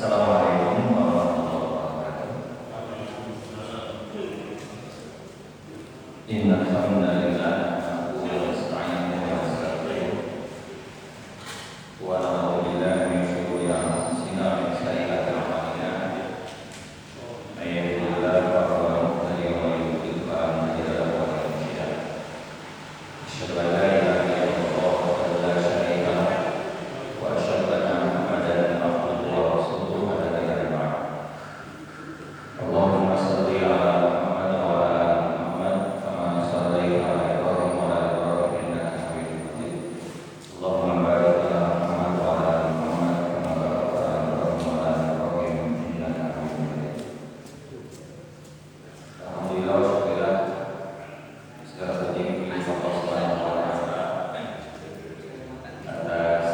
Assalamualaikum warahmatullahi wabarakatuh. Innal hamdalillah nahmaduhu wa nasta'inuhu wa nastaghfiruh wa na'udzu billahi min shururi anfusina wa min sayyi'ati a'malina. May yahdihillahu fala mudilla lahu wa may yudlil fala hadiya lahu wa la mudilla lahu. Asyhadu an la ilaha illallah wahdahu la syarika lahu wa asyhadu anna Muhammadan abduhu wa rasuluhu adada dari ba'd. Allahumma shalli ala Muhammad wa ala ali Muhammad kama shallaita ala Ibrahim wa ala ali Ibrahim innaka Hamidum Majid. Allahumma barik ala Muhammad wa ala ali Muhammad kama barakta ala Ibrahim wa ala ali Ibrahim innaka Hamidum Majid. Alhamdulillah wa syukurillah, segala puji bagi Allah Subhanahu wa taala atas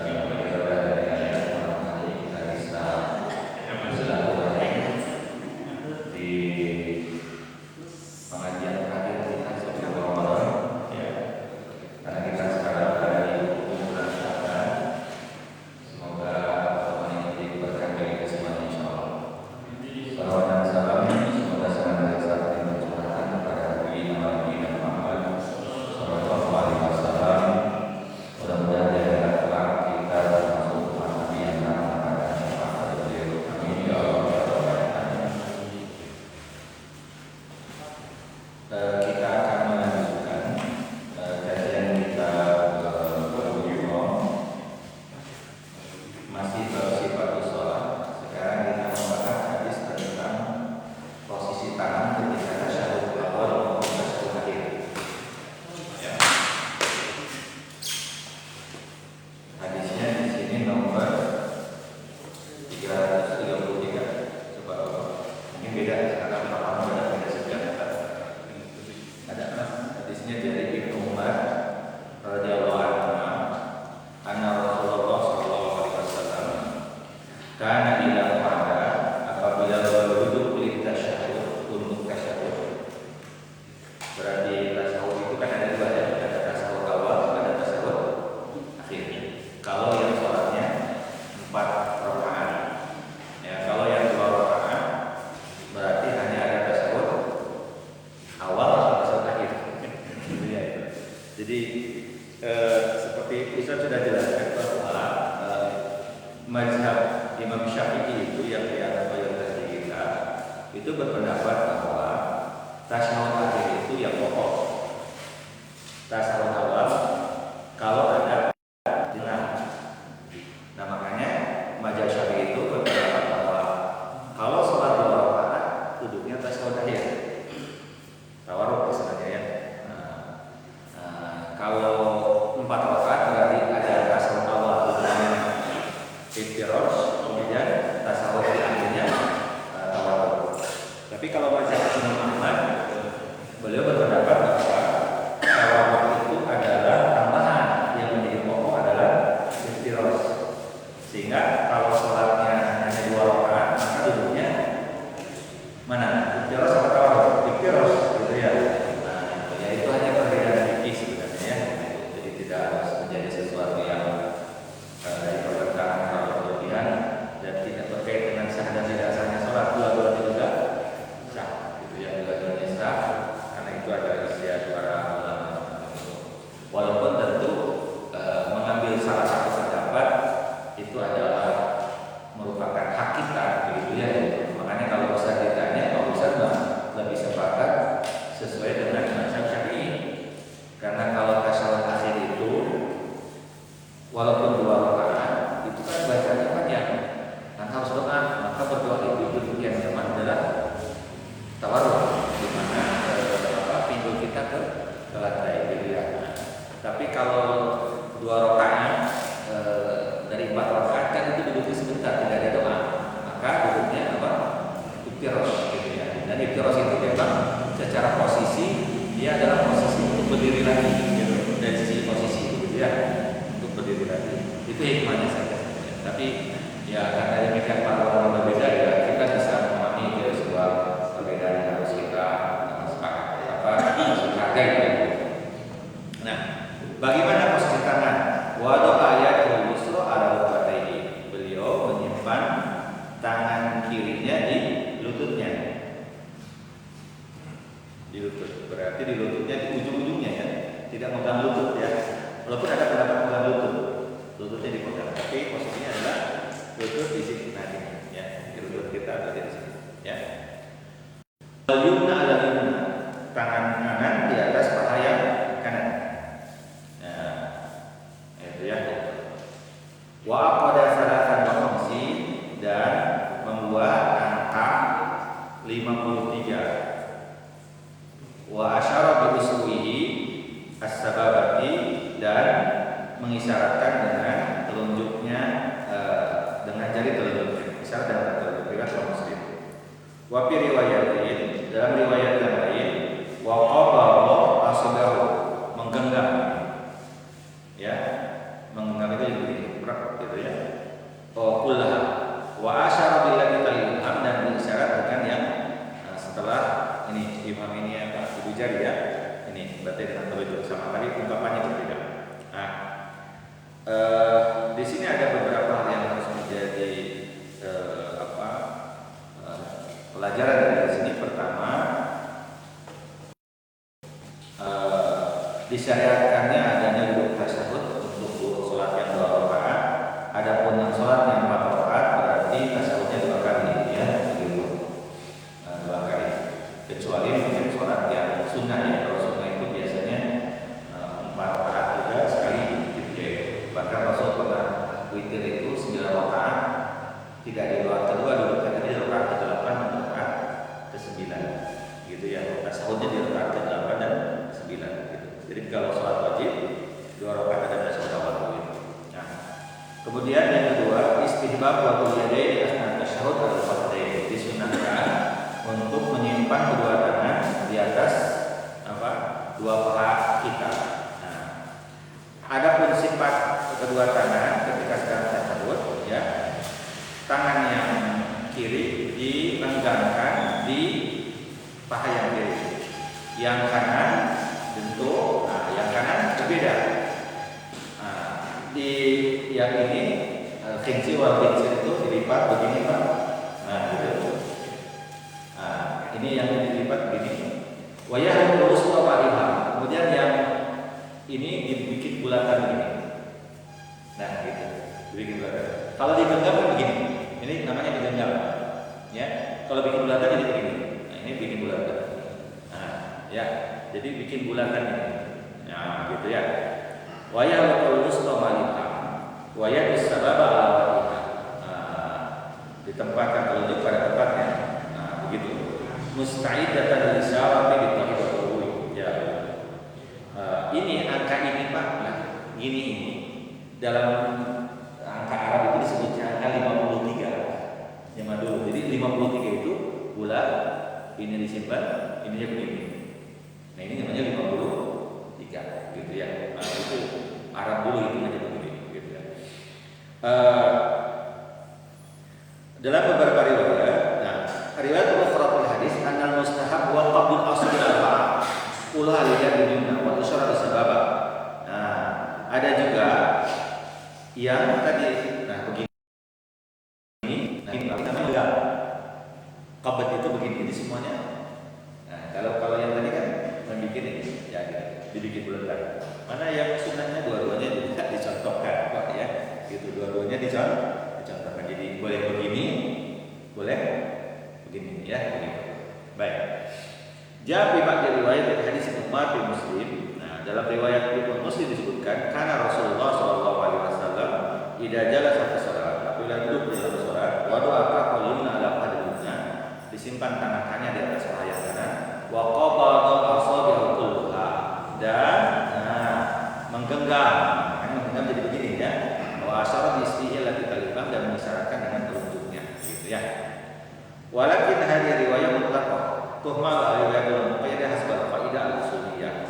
ibadah dan rahmat kita bisa bersilaturahmi di pengajian terakhir kita sebelum Ramadan, ya. Karena kita sekarang berada di bulan Sya'ban. Semoga Ramadan ini menjadi berkah bagi kita semua insyaallah. Salawat dan salam semoga senantiasa tercurahkan kepada Nabi Muhammad sallallahu alaihi wasallam. Mudah-mudahan di akhirat kelak kita termasuk umat Nabi yang akan mendapatkan syafaat dari beliau. Amin ya Allah ya Rabbal alamin. Kita akan melanjutkan kajian kita ke-20 masih bersifat sholat. Sekarang kita membahas hadis tentang posisi tangan ketika tasyahud awal maupun tasyahud akhir. Ya. Hadisnya di sini nomor 333. Coba mungkin beda karena paham beda sejak ada hadisnya dari Ibnu Umar radhiyallahu anhu anna Rasulullah sallallahu alaihi wasallam kana idza qada apabila berduduk li tasyahud untuk tasyahud. Berarti tasyahud itu kan ada dua, ada tasyahud awal, ada tasyahud akhir. Kalau yang sholatnya 4 rakaat, ya, kalau yang 2 rakaat berarti hanya ada tasyahud awal atau tasyahud akhir. Gitu ya. Jadi seperti Ustaz sudah jelaskan bahwa mazhab Imam Syafi'i itu yang mayoritas di kita itu berpendapat bahwa tasyahud akhir itu yang pokok. Tasyahud awal kalau ada jenak. Nah makanya mazhab Syafi'i itu berpendapat bahwa kalau sholat 2 rakaat duduknya tasyahud akhir. Tawarruk istilahnya ya. Kalau 4 rakaat berarti ada tasyahud awal duduknya iftirash, kemudian tasyahud akhirnya tawarruk. Tapi kalau mazhab Imam Ahmad Berarti di lututnya di ujung-ujungnya ya, tidak megang lutut ya. Walaupun ada pendapat megang lutut, lututnya dipegang, tapi posisinya adalah lutut di sini. Nah ini ya, di lutut kita ada di sini ya. Al-yumna al-yumna, tangan kanan di atas paha yang kanan. Nah, itu ya. Wa aqada salatan wa khamsin, dan membuat angka 53. Wa asyara bi usbuhi as-sababati, dan mengisyaratkan dengan telunjuknya, dengan jari telunjuknya, isyarat dengan telunjuk. Riwayat Muslim. Wa fi riwayatin, dalam riwayat yang lain, wa qabada asbahu, menggenggam ya, menggenggam itu jadi berat gitu ya. Kullaha wa asyara bil ladzi ilham, dan mengisyarat dengan yang setelah ini imam ini ya Pak Ibu Jari ya. Ini berarti dengan telunjuk, sama tadi ungkapannya berbeda. Nah, di sini ada beberapa hal yang harus menjadi pelajaran dari sini. Pertama, disyariatkannya adanya duduk tasyahud untuk sholat yang 2 rakaat. Adapun yang sholat yang 4 rakaat berarti tasyahudnya 2 kali ya, begitu. 2 kali. Kecuali mungkin sholat yang sunnah ya. Kalau sunnah itu biasanya 4 rakaat juga sekali gitu ya. Bahkan Rasul pernah witir itu 9 rakaat, tidak di rakaat kedua, duduk tadi di rakaat ke-8 dan rakaat ke-9 gitu ya. Tasyahudnya di rakaat ke-8 dan 9 gitu. Jadi kalau sholat wajib 2 rakaat ada tasyahud awal gitu. Nah, kemudian yang kedua, istihbab wa yadaini asna tasyahud al-fardhain, disunahkan untuk menyimpan kedua tangan di atas dua paha kita. Nah, adapun sifat kedua tangan ketika sedang tasyahud ya, tangan yang kiri direnggangkan di paha yang kiri, yang kanan bentuk, yang kanan berbeda. Nah, di yang ini khimsi wal khimsi itu dilipat begini Pak. Nah, gitu. Nah, ini yang dilipat begini. Wayah terus waliha. Kemudian yang ini dibikin bulatan begini. Nah, gitu. Dibikin bulatan. Kalau digenggam kan begini. Ini namanya digenggam. Ya. Kalau bikin bulatan ini begini. Nah, ini bikin bulatan. Nah, ya. Jadi bikin bulatan ini. Nah, gitu ya. Wayah terus waliha. Wayah disababa ala waliha. Nah, ditempatkan telunjuk pada tempatnya. Nah, begitu. Musta'idatan lisyarati bitahidul ya. Ini angka ini Pak, nah, ini dalam angka Arab itu disebutnya angka 53 zaman dulu. Jadi 53 itu bulat, ini disimpan, ininya begini. Nah, ini namanya 53 gitu ya. Nah, itu Arab dulu itu aja begini gitu ya. Dalam beberapa riwayat, riwayat ukhra hadis annal mustahab wa qabul asli al-ba'a ulah lihat dunia wa isyarat sababa. Nah, ada juga yang tadi begini. Nah, ini namanya qabd itu begini. Ini semuanya. Nah, kalau yang tadi kan membikin ini ya dibikin bulat. Mana yang sunnahnya dua-duanya juga dicontohkan Pak ya. Gitu, dua-duanya dicontohkan. Jadi boleh begini, boleh begini ya, begini. Baik. Jawab ba'da riwayat hadis Umar bin Muslim. Nah, dalam riwayat Ibnu Muslim disebutkan karena Rasulullah sallallahu alaihi wasallam idza jalasa fi shalat, apabila duduk di dalam salat, wa doa qalunna ala qadrina, disimpan tangan kanannya di atas paha yang kanan, wa qabada asabi'u kulluha, dan menggenggam. Menggenggam jadi begini ya. Wa asyara bi istihi allati talibam, dan mengisyaratkan dengan telunjuknya gitu ya. Walakin hadhihi riwayat mutlaqah tuhmal riwayat al-muqayyadah hasbal faidah al-usuliyah.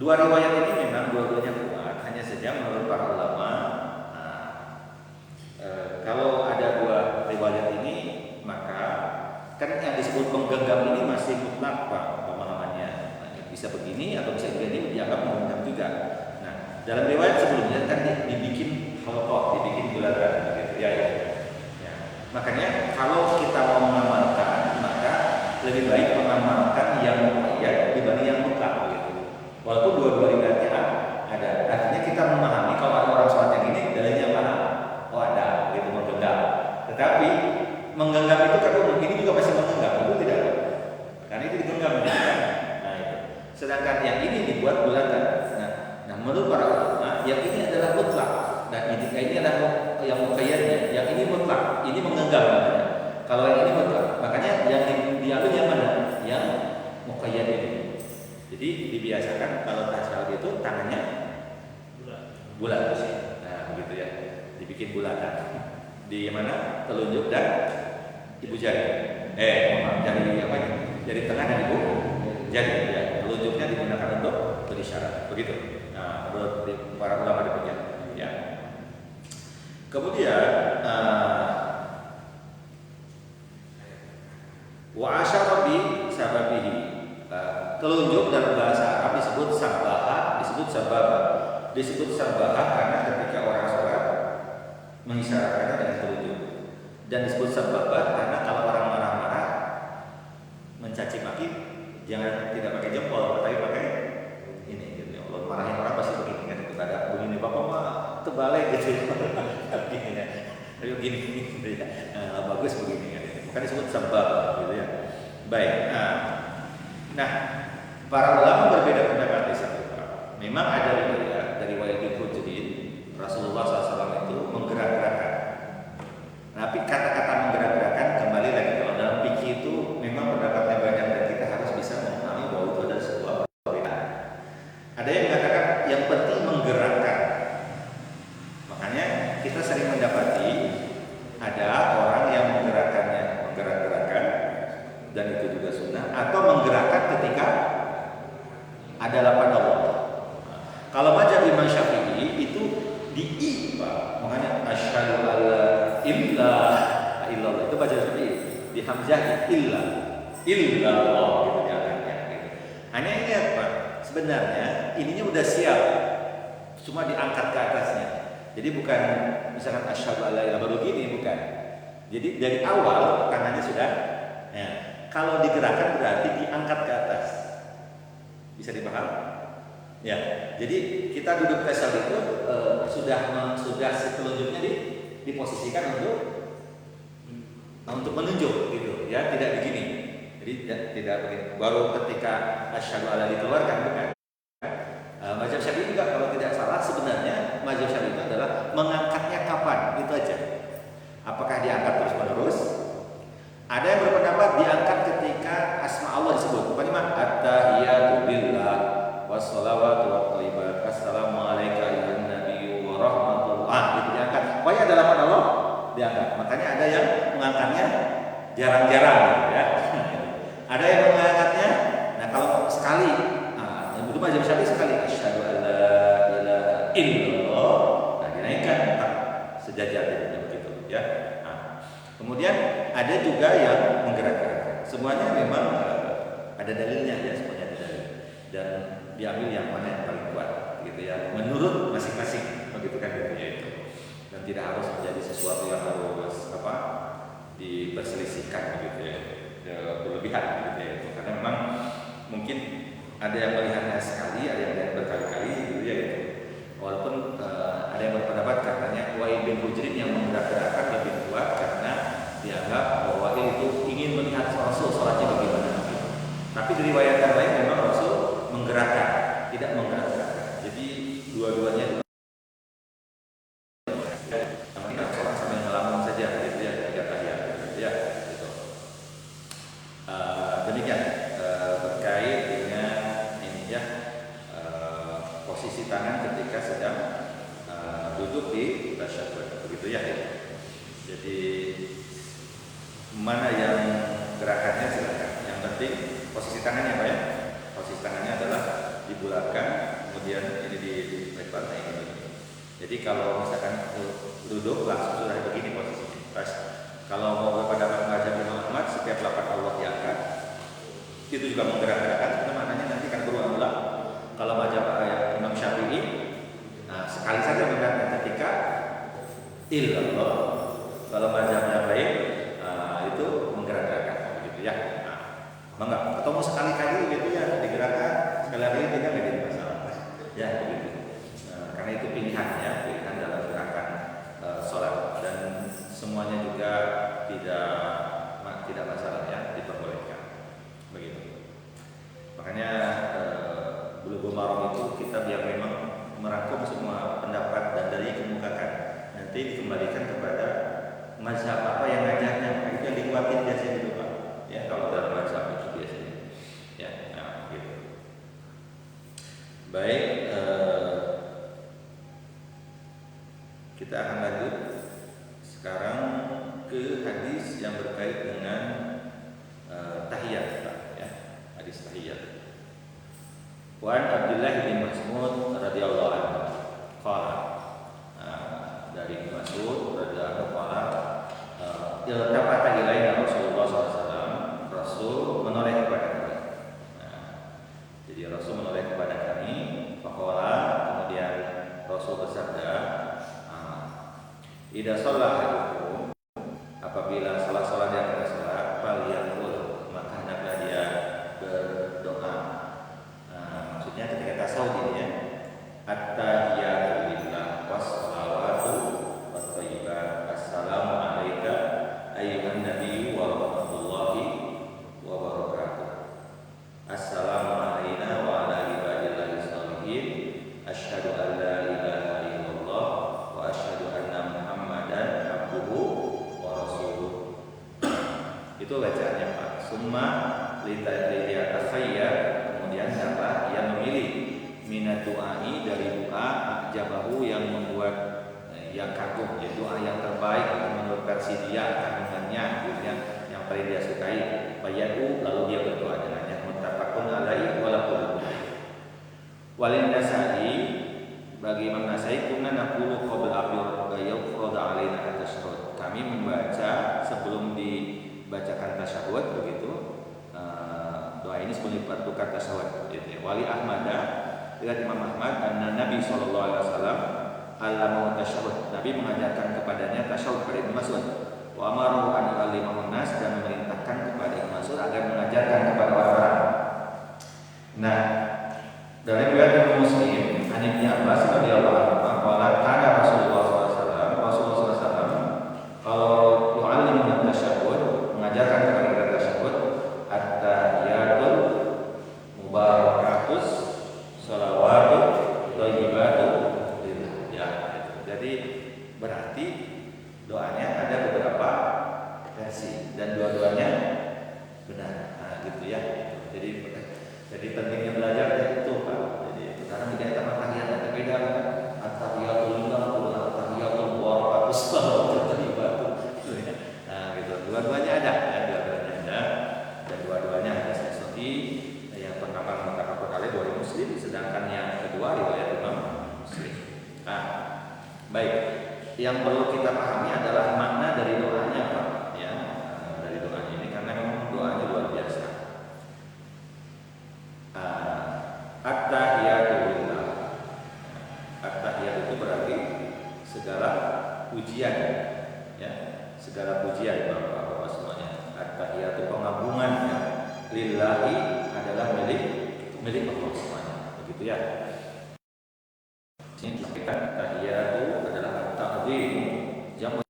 Dua riwayat ini memang dua-duanya kuat, hanya saja menurut para ulama kalau ada dua riwayat ini maka kan yang disebut menggenggam ini masih mutlak Pak pemahamannya. Bisa begini atau bisa begini dianggap menggenggam juga. Nah, dalam riwayat sebelumnya kan dibikin halqah, dibikin bulatan gitu ya. Makanya kalau kita mau mengamalkan, maka lebih baik mengamalkan yang muqayyad Walaupun dua-dua riwayatnya ada. Artinya kita memahami kalau ada orang sholat yang ini dalilnya mana? Oh ada, gitu menggenggam. Tetapi menggenggam itu kan ini juga masih menggenggam, itu tidak. Karena itu digenggam kan. Nah itu. Sedangkan yang ini dibuat bulatan. Nah menurut para ulama yang ini adalah mutlak dan ini adalah yang muqayyadnya. Yang ini mutlak, ini menggenggam namanya. Kalau yang ini mutlak, makanya yang diambil yang mana? Yang muqayyad ini. Jadi dibiasakan kalau tasyahud itu tangannya bulat sih. Nah, begitu ya. Dibikin bulatan. Di mana? Telunjuk dan ibu jari. Jari apa ini? Jari tengah dan ibu jari ya. Telunjuknya digunakan untuk berisyarat. Begitu. Nah, menurut para ulama demikian ya. Kemudian wa asyara bi sababihi. Telunjuk dalam bahasa Arab disebut sabbaha, disebut sababa. Disebut sabbaha karena ketika orang sholat mengisyaratkannya dengan telunjuk. Dan disebut sababa karena kalau orang marah-marah mencaci maki jangan tidak pakai jempol, tapi pakai ini gitu. Kalau marahin orang pasti begini kan, kita ada begini bapak mah terbalik gitu. Begini ya. Tapi begini gitu ya. Bagus begini kan. Bukan disebut sababa gitu ya. Baik. Nah, para ulama berbeda pendapat di situ. Memang ada riwayat dari Wa'il bin Hujrin, Rasulullah SAW itu menggerak-gerakkan. Tapi kata-kata menggerak-gerakkan kembali lagi kalau dalam fikih itu memang pendapatnya banyak dan kita harus bisa memahami bahwa itu adalah sebuah perbedaan. Ada yang mengatakan yang penting menggerakkan. Makanya kita sering mendapati ada orang yang menggerak-gerakkan dan itu juga sunnah, atau menggerakkan ketika ada lapan Allah. Kalau mazhab Imam Syafi'i itu di i, Pak. Makanya asyhadu alla ilaha illallah itu mazhab Syafi'i. Di hamzah illallah gitu jalannya gitu. Hanya ingat Pak, sebenarnya ininya udah siap. Cuma diangkat ke atasnya. Jadi bukan misalkan asyhadu alla ilaha baru gini, bukan. Jadi dari awal tangannya sudah ya. Kalau digerakkan berarti diangkat ke atas. Bisa dipahami? Ya, jadi kita duduk tasyahud itu sudah telunjuknya diposisikan untuk menunjuk gitu, ya tidak begini. Jadi tidak begini. Baru ketika asyhadu alla dikeluarkan bukan. Mazhab Syafi'i juga kalau tidak salah sebenarnya mazhab Syafi'i itu adalah mengangkatnya kapan itu aja. Apakah diangkat terus menerus? Ada yang berpendapat diangkat ketika asma Allah disebut. Bagaimana? At-tahiyatu billah wassalawatu wathayyibat. Assalamualaikum ya Nabi wa rahmatullah. Itu diangkat. Pokoknya ada lapan Allah diangkat. Makanya ada yang mengangkatnya jarang-jarang ya. Ada yang mengangkatnya nah kalau sekali itu mazhab Syafi'i sekali asyhadu alla ilaha illallah. Nah dinaikkan sejajar begitu ya. Kemudian ada juga yang menggerak-gerakkan. Semuanya memang ada dalilnya ya, semuanya ada dalil. Dan diambil yang mana yang paling kuat gitu ya. Menurut masing-masing begitu kan gitu ya itu. Dan tidak harus menjadi sesuatu yang harus diperselisihkan begitu ya. Berlebihan gitu ya. Karena memang mungkin ada yang melihatnya sekali, ada yang melihat berkali-kali gitu ya gitu. Walaupun ada yang berpendapat katanya Wa'il bin Hujrin yang menggerak-gerakkan lebih kuat karena dianggap bahwa Wa'il itu ingin melihat Rasul sholatnya bagaimana. Tapi di riwayat yang lain memang Rasul menggerakkan, tidak menggerak-gerakkan. Jadi dua-duanya sholat sambil ngelamun saja gitu ya, tiga tahiyat ya. Gitu. Demikian terkait dengan ini ya posisi tangan ketika sedang duduk di tasyahud begitu ya. Jadi mana yang gerakannya silakan. Yang penting posisi tangannya Pak ya. Posisi tangannya adalah dibulatkan, kemudian ini dilebar ini. Jadi kalau misalkan duduk langsung sudah begini posisinya. Pas kalau mau berpendapat mazhab Imam Ahmad setiap lapan Allah diangkat. Itu juga menggerak-gerakkan. Itu maknanya nanti kan berulang-ulang. Kalau mazhab Imam Syafi'i sekali saja menggerakkan ketika illallah. Kalau mazhab yang lain itu menggerak-gerakkan begitu ya. Enggak, atau mau sekali-kali gitu ya digerakkan, sekali-kali tidak jadi masalah. Ya begitu. Karena itu pilihan dalam gerakan sholat, dan semuanya juga tidak masalah ya, diperbolehkan. Begitu. Makanya Bulughul Maram itu kita biar memang merangkum semua pendapat dan dari kemukakan, nanti dikembalikan kepada mazhab apa yang ngajarnya. Itu yang dikuatin biasanya dulu Pak. Ya kalau dalam mazhab itu biasanya. Ya, nah, gitu. Baik, kita akan lanjut sekarang ke hadis yang berkait dengan tahiyat, Pak. Ya, hadis tahiyat. Wan Abdullah bin Mas'ud radhiyallahu anhu qala, dari Ibnu Mas'ud radhiyallahu anhu qala, iltafata ilaina Rasulullah SAW, Rasul menoleh kepada kami. Jadi Rasul menoleh kepada kami, faqala, kemudian Rasul bersabda, idza shalla ahadukum, apabila salah seorang di antara salat, falyaqul, maka hendaklah dia berdoa. Maksudnya ketika tasawuf ini ya, at-tahiyatu lillah wassalawatu wathayyibat, assalamu alayka ayyuhan nabiyyu wa rahmatullahi wa barakatuh, assalamu alayna wa ala ibadillahi sholihin, asyhadu an la ilaha illallah wa asyhadu anna muhammadan abduhu wa rasuluh. Itu bacaannya Pak. Summa litatahiyya, kemudian siapa yang memilih minat doai, dari doa ajabahu, yang membuat yang kagum, yaitu doa yang terbaik menurut versi dia, kandungannya, yang paling dia sukai. Bayadu, lalu dia berdoa dengannya. Muttafaqun alaihi wa laqul walin Nasa'i, bagi Imam Nasa'i, kunna naqulu qabla yufrada alaina at-tasyahhud, kami membaca sebelum dibacakan tasyahud, begitu. Doa ini sebelum dipertukar tasyahud. Wali Ahmad, lihat Imam Ahmad, anna Nabi sallallahu alaihi wasallam allama tasyahud, Nabi mengajarkan kepadanya tasyahud kepada Ibnu Mas'ud. Wa amaru an yu'allimahu nas, dan memerintahkan kepada Ibnu Mas'ud agar mengajarkan kepada orang-orang. Nah, dari riwayat Muslim, an Ibnu Abbas radhiyallahu anhu qala kana Rasulullah SAW kalau yu'allimu tasyahud, mengajarkan kepada kita tasyahud, at-tahiyatul mubarakatus shalawatu thayyibatu lillah. Ya, jadi berarti doanya ada beberapa versi dan dua-duanya benar. Nah, gitu ya. Jadi pentingnya belajar itu Pak. Jadi sekarang kita tahiyat ada beda kan. At-tahiyatul lillah, at-tahiyatul mubarakatus shalawatu thayyibatu. Nah, gitu. Dua-duanya ada, ya, dua-duanya ada. Dan dua-duanya ada sesi. Yang pertama mengatakan oleh Bukhari Muslim, sedangkan yang kedua riwayat Imam Muslim. Nah, baik. Yang perlu kita pahami adalah makna dari doanya Pak. Ya, dari doanya ini, karena memang doanya luar biasa. At-tahiyatu lillah. At-tahiyat itu berarti segala pujian, ya, segala pujian Bapak-bapak semuanya. At-tahiyatu pengagungan, ya, lillahi adalah milik Allah semuanya, begitu ya. Ini kita tahiyatu adalah at-ta'zim, jamu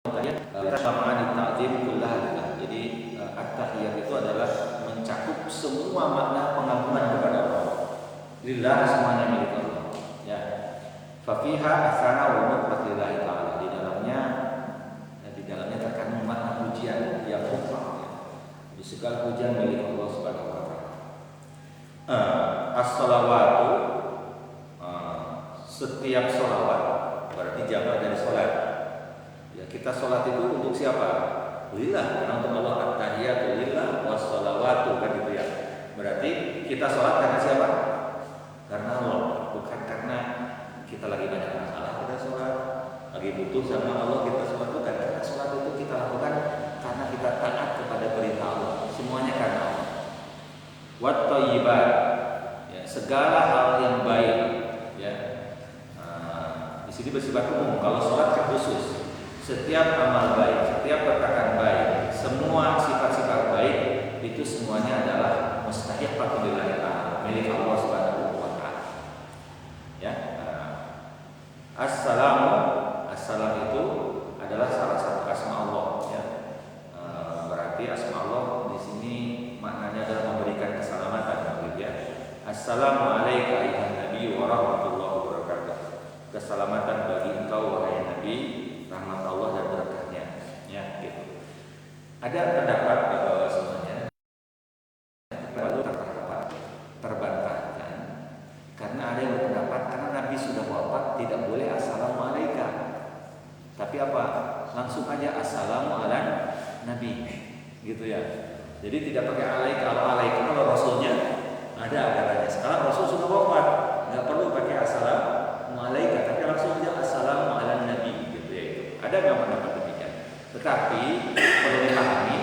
tahiyat, samaan at-ta'zim kullah. Jadi at-tahiyat itu adalah mencakup semua makna pengagungan kepada Allah. Lillah, semuanya milik Allah. Ya. Fa fiha asana wa mutlaqillah ta'ala. Di dalamnya terkandung makna pujian yang mutlak, ya. Di segala pujian milik Allah Subhanahu wa taala. As-shalawatu, setiap sholawat berarti jamak dari sholat. Ya, kita sholat itu untuk siapa? Lillah, karena untuk Allah. At-tahiyatu lillah was-shalawatu, kan gitu ya. Berarti kita sholat karena siapa? Karena Allah, bukan karena kita lagi banyak masalah kita sholat, lagi butuh sama Allah kita sholat, bukan. Karena sholat itu kita lakukan karena kita taat kepada perintah Allah. Semuanya karena Allah. Wat thayyibat, ya, segala hal yang baik, ya. Di sini bersifat umum. Kalau sholat kan khusus. Setiap amal baik, setiap perkataan baik, semua sifat-sifat baik itu semuanya adalah mustahiqatun lillahi ta'ala, milik Allah Subhanahu wa taala. Tapi asma Allah di sini maknanya adalah memberikan keselamatan, gitu ya. Assalamualaikum ayuhan Nabi wa rahmatullahi wabarakatuh. Keselamatan bagi engkau wahai Nabi, rahmat Allah dan berkahnya. Ya, gitu. Ada pendapat bahwa semuanya lalu terbantahkan karena ada yang berpendapat karena Nabi sudah wafat tidak boleh assalamualaikum. Tapi apa? Langsung aja assalamu ala Nabi, gitu ya. Jadi tidak pakai alaika. Kalau alaika kalau Rasulnya ada katanya. Sekarang Rasul sudah wafat, nggak perlu pakai assalamu alaika, tapi langsung aja assalamu ala Nabi, gitu ya. Ada nggak pendapat demikian? Tetapi perlu dipahami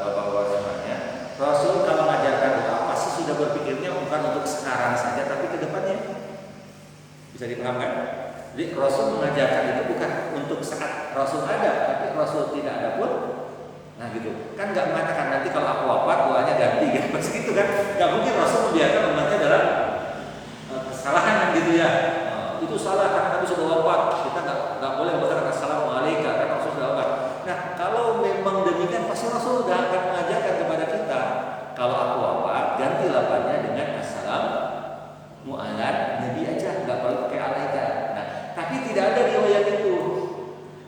bapak-bapak semuanya, Rasul kalau mengajarkan doa pasti sudah berpikirnya bukan untuk sekarang saja, tapi ke depannya. Bisa dipahamkan? Jadi Rasul mengajarkan itu bukan untuk saat Rasul ada, tapi Rasul tidak ada pun. Nah gitu, kan nggak mengatakan nanti kalau aku wafat doanya ganti, gitu. Pasti gitu kan? Nggak mungkin Rasul membiarkan umatnya dalam kesalahan kan gitu ya. Itu salah karena Nabi sudah wafat. Kita nggak boleh mengatakan assalamualaikum karena Rasul sudah wafat. Nah kalau memang demikian pasti Rasul sudah akan mengajarkan kepada kita kalau aku wafat ganti lapannya dengan assalamu ala Nabi aja, nggak perlu pakai alaika. Nah tapi tidak ada riwayat itu.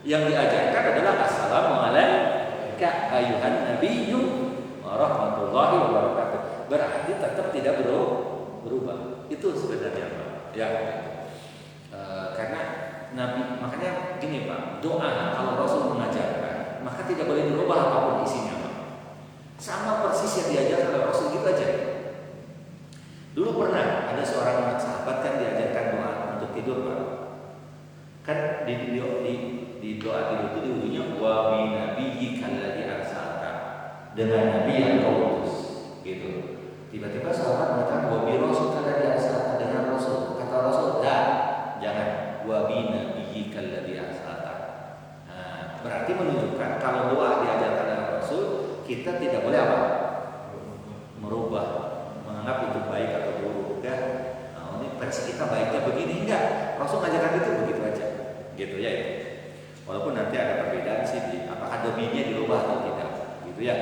Yang diajarkan adalah assalamualaikum ayuhan nabiyyu warahmatullahi wabarakatuh. Berarti tetap tidak berubah. Itu sebenarnya Pak. Ya. Karena Nabi, makanya gini Pak, doa kalau Rasul mengajarkan maka tidak boleh dirubah apapun isinya Pak. Sama persis yang diajarkan oleh Rasul gitu aja. Dulu pernah ada seorang sahabat kan diajarkan doa untuk tidur Pak. Kan di doa tidur itu di ujungnya wa bi nabiyyika alladzi arsalta, dengan nabi yang kau utus, gitu. Tiba-tiba sahabat mengatakan wa bi rasulika alladzi arsalta, dengan rasul. Kata Rasul, jangan wa bi nabiyyika alladzi arsalta. Nah, berarti menunjukkan kalau doa diajarkan oleh Rasul, kita tidak boleh apa? Merubah, menganggap itu baik atau buruk. Nah, ini versi kita baiknya begini, enggak. Rasul mengajarkan itu begitu aja. Gitu ya itu. Walaupun nanti ada perbedaan sih di apakah dominya dirubah atau tidak, gitu ya.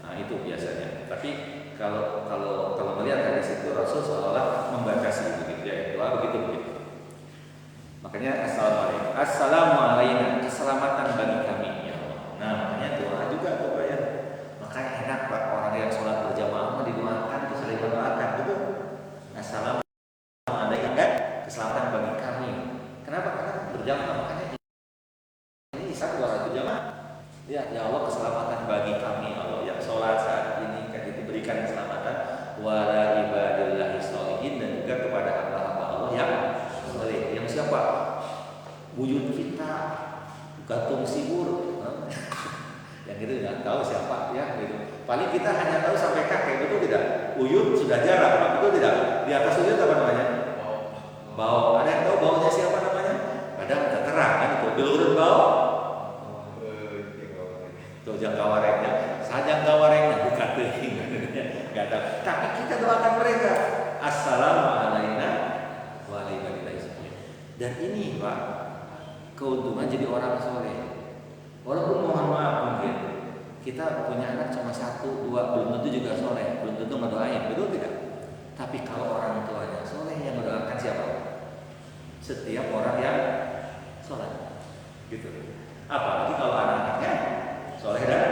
Nah itu biasanya. Tapi kalau melihat dari situ Rasul seolah membatasi begitu ya. Doa begitu. Makanya assalamualaikum, keselamatan bagi kami ya Allah. Nah makanya doa juga tuh Pak ya. Makanya enak Pak orang yang sholat berjamaah didoakan, sering mendoakan betul. Assalamualaikum kan keselamatan bagi kami. Kenapa? Karena berjamaah, makanya ini satu doa berjamaah. Ya Allah keselamatan bagi kami Allah yang sholat saat ini kan diberikan keselamatan wala ibadillahi sholihin, dan juga kepada hamba-hamba Allah yang soleh. Yang siapa? Wujud kita, gantung sibur. Yang itu nggak tahu siapa ya gitu. Paling kita hanya tahu sampai kakek, betul tidak? Uyut sudah jarang, betul tidak? Di atas uyut apa namanya? Bau. Ada yang tahu baunya siapa namanya? Padahal udah terang kan itu. Belurun bau. Tuh jangkawarengnya. Sajangkawarengnya bukan teuing. Enggak tahu. Tapi kita doakan mereka. Assalamualaikum warahmatullahi wabarakatuh. Dan ini Pak, keuntungan jadi orang soleh. Walaupun mohon maaf mungkin kita punya anak cuma 1, 2, belum tentu juga soleh, belum tentu ngedoain, betul tidak? Tapi kalau orang tuanya soleh, yang mendoakan siapa? Setiap orang yang soleh, gitu. Apalagi kalau anak-anaknya soleh dan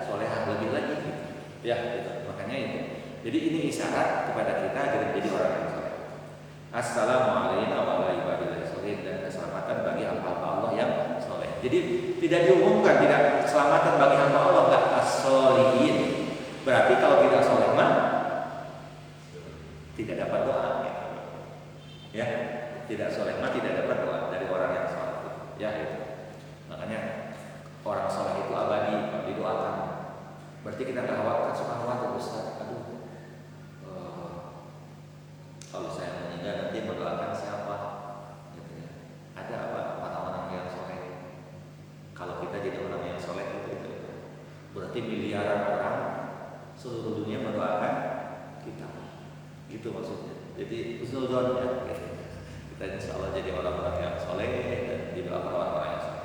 solehah lebih lagi, gitu. Ya, gitu. Makanya itu. Jadi ini isyarat kepada kita agar menjadi orang yang soleh. Assalamualaikum warahmatullahi wabarakatuh, dan keselamatan bagi hamba-hamba Allah yang soleh. Jadi tidak diumumkan tidak keselamatan bagi hamba Allah, enggak as-sholihin. Berarti kalau tidak soleh mah tidak dapat doa. Ya, tidak soleh mah tidak dapat doa dari orang yang soleh. Ya itu. Makanya orang soleh itu abadi, didoakan. Berarti kita nggak khawatir, suka khawatir Ustaz. Aduh, kalau saya meninggal nanti mendoakan siapa? Gitu ya. Ada apa orang yang soleh? Kalau kita jadi orang yang soleh itu berarti miliaran orang seluruh dunia mendoakan kita. Gitu maksudnya. Jadi husnuzon ya. Kita insya Allah jadi orang-orang yang soleh dan didoakan orang-orang yang soleh.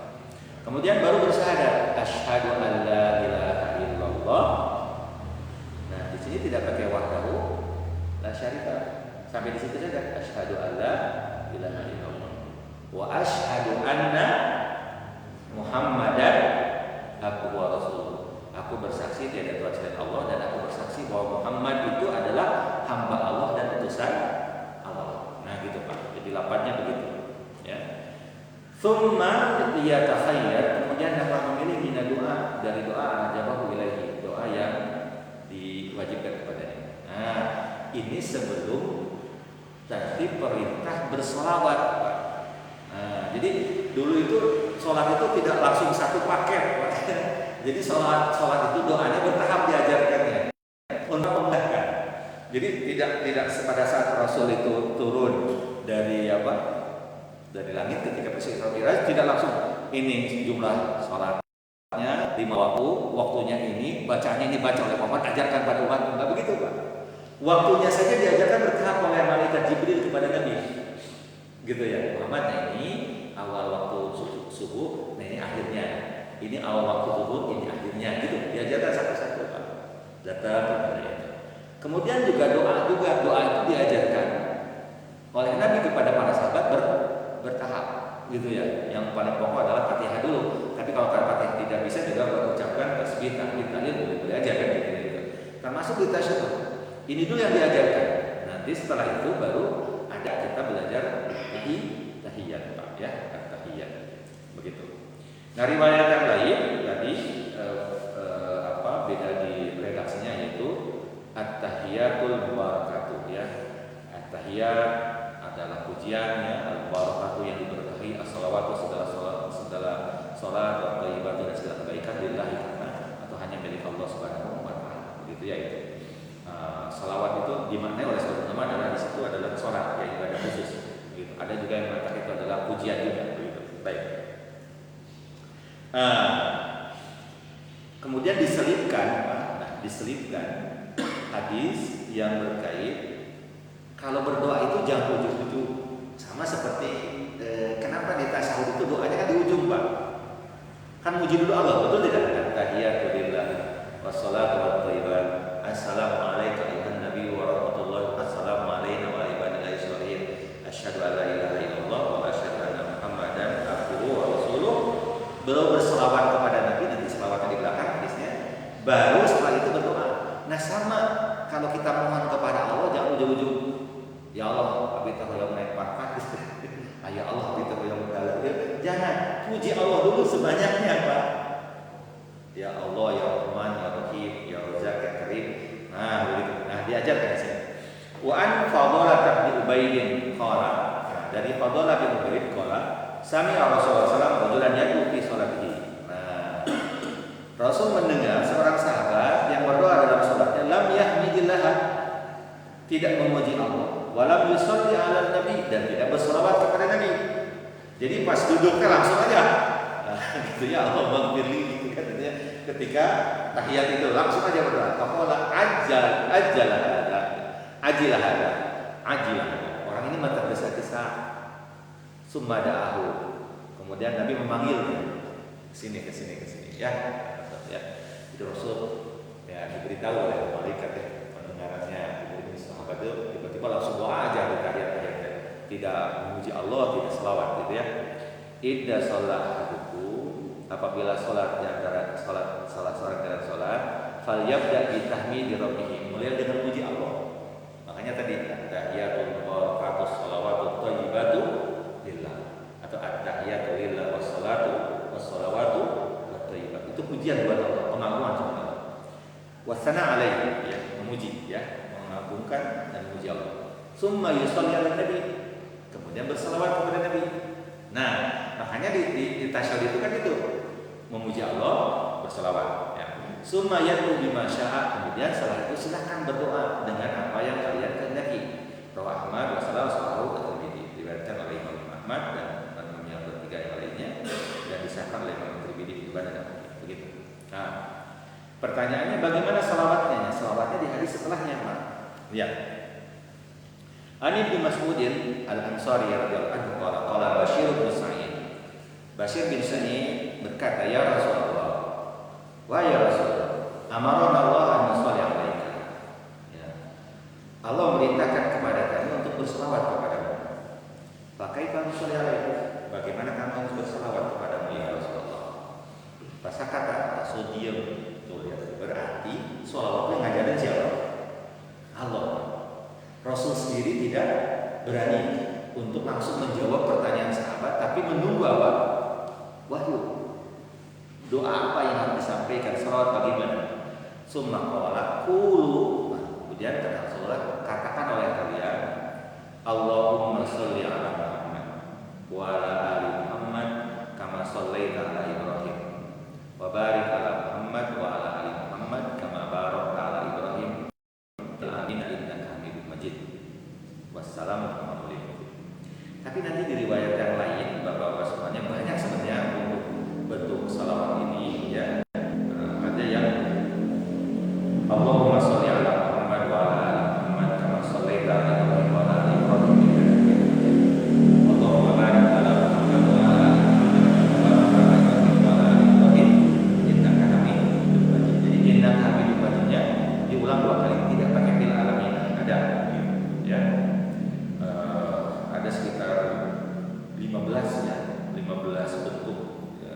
Kemudian baru bersyahadat, asyhadu an la ilaha Tsumma yatakhayyar, kemudian dapat memilih min doa, dari doa jawabu ilahi, doa yang diwajibkan kepadanya. Nah, ini sebelum tadi perintah bersolawat, Pak. Nah, jadi dulu itu sholat itu tidak langsung satu paket, Pak. Jadi sholat itu doanya bertahap diajarkannya untuk memudahkan. Jadi tidak pada saat Rasul itu turun dari dari langit ketika Isra Mi'raj tidak langsung ini jumlah sholatnya 5 waktunya ini, bacanya ini baca oleh Muhammad, ajarkan pada umat. Enggak begitu, Pak. Waktunya saja diajarkan bertahap oleh malaikat Jibril kepada Nabi. Gitu ya. Muhammad, ini awal waktu subuh, nah ini akhirnya. Ini awal waktu zuhur, ini akhirnya. Gitu. Diajarkan satu-satu, Pak. Datang kepada itu. Kemudian juga doa itu diajarkan oleh Nabi kepada para sahabat bertahap, gitu ya. Yang paling pokok adalah Fatihah dulu. Tapi kalau Fatihah tidak bisa juga mengucapkan tasbih, tahmid, tahlil boleh aja kan gitu. Termasuk di tasyahud. Ini dulu yang diajarkan. Nanti setelah itu baru ada kita belajar di tahiyat, Pak, ya, tahiyat. Begitu. Nah, riwayat yang lain tadi beda di redaksinya, yaitu at-tahiyatul mubarakatuh, ya. At-tahiyat adalah pujiannya, al-barakatuh yang diberkahi, as-salawatu segala salat wa thayyibatu dan segala kebaikan lillahi karena atau hanya milik Allah Subhanahu wa taala. Begitu ya itu. Salawat itu dimaknai oleh sebagian ulama adalah di situ adalah salat, ya, ibadah khusus. Begitu. Ada juga yang mengatakan itu adalah pujian juga, begitu. Baik. Kemudian diselipkan hadis yang berkait kalau berdoa itu jangan ujung-ujung, sama seperti kenapa di tasyahud itu doanya kan di ujung, Pak. Kan muji dulu Allah, betul tidak? Tahiyatu lillah wassalatu wathayyibat. Assalamu alayka ayyuhan nabiy wa rahmatullahi assalamu alayna wa ala ibadillahi sholihin. Asyhadu an la ilaha illallah wa asyhadu anna Muhammadan abduhu wa rasuluh. Belum berselawat kepada Nabi, nanti selawatnya di belakang hadisnya. Baru setelah itu berdoa. Nah, sama kalau kita mohon kepada Allah jangan ujung-ujung. Ya Allah, abi tahoyong naik parfat. Ya Allah, abi tahoyong dalam. Jangan, puji Allah dulu sebanyaknya, Pak. Ya Allah, ya Rahman, ya Rahim, ya Razzaq, ya Karim. Nah, begitu. Nah, diajarkan di sini. Wa an Fadhalah bin Ubaidin qala. Dari Fadhalah bin Ubaid qala, sami'a Rasulullah sallallahu alaihi wasallam rajulan yad'u fi sholatihi. Nah, Rasul mendengar seorang sahabat yang berdoa dalam salatnya, lam yahmidillah, tidak memuji Allah, walam yusalli ala nabi, dan tidak berselawat kepada Nabi. Jadi pas duduknya langsung aja, nah, gitu ya, Allah maghfirli, gitu katanya. Ketika tahiyat itu langsung aja berdoa. Faqala ajilah hada. Orang ini mata tergesa-gesa. Summa da'ahu. Kemudian Nabi memanggilnya. Kesini ya. Itu Rasul ya diberitahu oleh malaikat ya, pendengarannya diberi sahabat itu tiba-tiba langsung doa aja di tahiyat. Tidak memuji Allah, tidak selawat gitu ya. Idza shallatu, apabila salat di antara salah seorang dalam salat, falyabda bi tahmidi rabbih, mulai dengan puji Allah. Makanya tadi tahiyatul mubarakatus shalawatut thayyibatu lillah atau at-tahiyatu lillah wassalatu wathayyibat. Itu pujian buat Allah, pengagungan kepada Allah. Wasana alaihi, ya, memuji, ya, mengagungkan dan memuji Allah. Summa yusalli ala nabi, kemudian bersalawat kepada Nabi. Nah, makanya di tasyahud itu kan itu memuji Allah, bersalawat, ya. Summa yad'u bima syaa, kemudian setelah itu silakan berdoa dengan apa yang kalian kehendaki. Rawahu Ahmad wa sallallahu at-Tirmidzi, diriwayatkan oleh Imam Ahmad dan yang bertiga yang lainnya, dan disahkan oleh Imam Tirmidzi ibadah begitu. Nah, pertanyaannya bagaimana salawatnya? Salawatnya di hadis setelahnya, Pak. Ya. Ani bin Mas'udin Al-Ansari radhiyallahu anhu qala Bashir bin Sa'id. Bashir bin Sa'id berkata, "Ya Rasulullah, wa ya Rasulullah, amarana Allah an nusalli 'alaika." Ya. Allah merintahkan kepada kami untuk berselawat kepadamu. Pakai kami nusalli 'alaika. Bagaimana kami harus berselawat kepadamu ya Rasulullah? Pas kata Rasul diam. Tuh ya, berarti selawatnya ngajarin siapa? Allah. Rasul sendiri tidak berani untuk langsung menjawab pertanyaan sahabat, tapi menunggu apa? Wahyu. Doa apa yang harus disampaikan? Salawat bagaimana? Summa qala qulu. Kemudian kata Rasulullah, katakan oleh kalian, Allahumma sholli ala Muhammad wa ala ali Muhammad kama shallaita ala Ibrahim wa barik ala Muhammad wa ala ali Muhammad kama barakta ala Ibrahim fil alamin innaka Hamidum Majid. Wassalamu alaikum. Tapi nanti di riwayat yang lain Bapak-bapak semuanya banyak sebenarnya untuk bentuk salawat ini ya. Ada yang Allahumma sholli ala Muhammad wa ala ali Muhammad kama shallaita ala Ibrahim wa ala ali Ibrahim Allahumma barik ala Muhammad wa ala ali Muhammad kama barakta ala Ibrahim wa ala ali Ibrahim innaka Hamidum Majid. Jadi innaka Hamidum Majidnya diulang 2 kali, tidak pakai fil alamin. Ada ya. Ada sekitar 15 ya, 15 bentuk ya,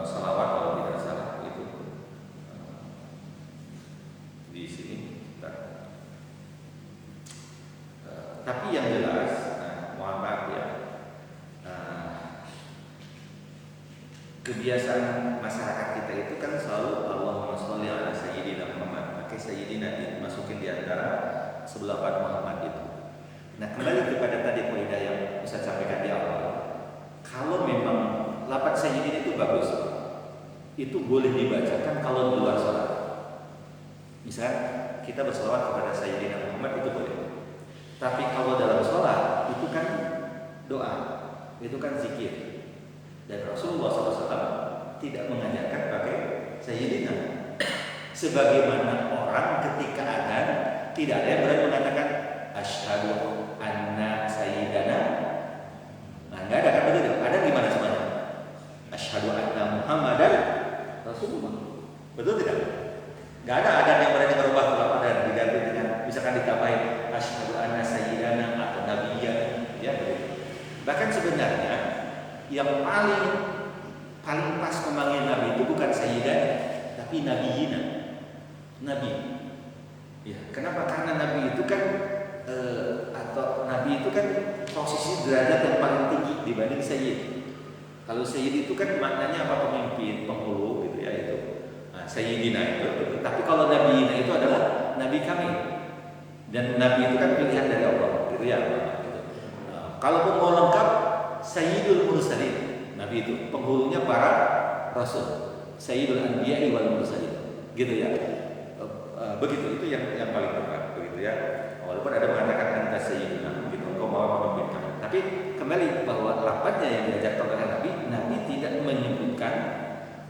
salawat kalau tidak salah itu di sini. Tapi yang jelas, mohon maaf ya, kebiasaan masyarakat kita itu kan selalu Allahumma sholli ala Sayyidina Muhammad, pakai Sayyidina dimasukin di antara sebelah Pak Muhammad itu. Nah, kembali kepada tadi poin yang bisa sampaikan di awal. Kalau memang lafaz Sayyidina itu bagus, itu boleh dibacakan kalau di luar sholat. Misal kita berselawat kepada Sayyidina Muhammad itu boleh. Tapi kalau dalam sholat itu kan doa, itu kan zikir. Dan Rasulullah SAW tidak mengajarkan pakai Sayyidina. Sebagaimana orang ketika adzan tidak ada yang berani mengatakan asyhadu anna sayyidana. Nah, enggak ada kan begitu. Ada gimana semuanya? Asyhadu anna Muhammadan Rasulullah. Betul tidak? Enggak ada adan yang berani merubah kalau ada diganti dengan misalkan ditambahin asyhadu anna sayyidana atau nabiyyan ya. Bahkan sebenarnya yang paling pas memanggil nabi itu bukan sayyidana tapi nabiyina. Nabi. Ya, kenapa? Karena nabi itu kan atau nabi itu kan posisi derajat yang paling tinggi dibanding sayyid. Kalau sayyid itu kan maknanya apa? Pemimpin, penghulu gitu ya itu. Nah, sayyidina itu. Tapi kalau nabiyina itu adalah nabi kami. Dan nabi itu kan pilihan dari Allah, gitu ya. Gitu. Kalaupun mau lengkap sayyidul mursalin, nabi itu penghulunya para rasul. Sayyidul anbiya'i wal mursalin. Gitu ya. Begitu itu yang paling tepat begitu ya. Walaupun ada mengatakan anta sayyidina gitu, engkau maha pemimpin kami. Tapi kembali bahwa lafaznya yang diajarkan oleh Nabi tidak menyebutkan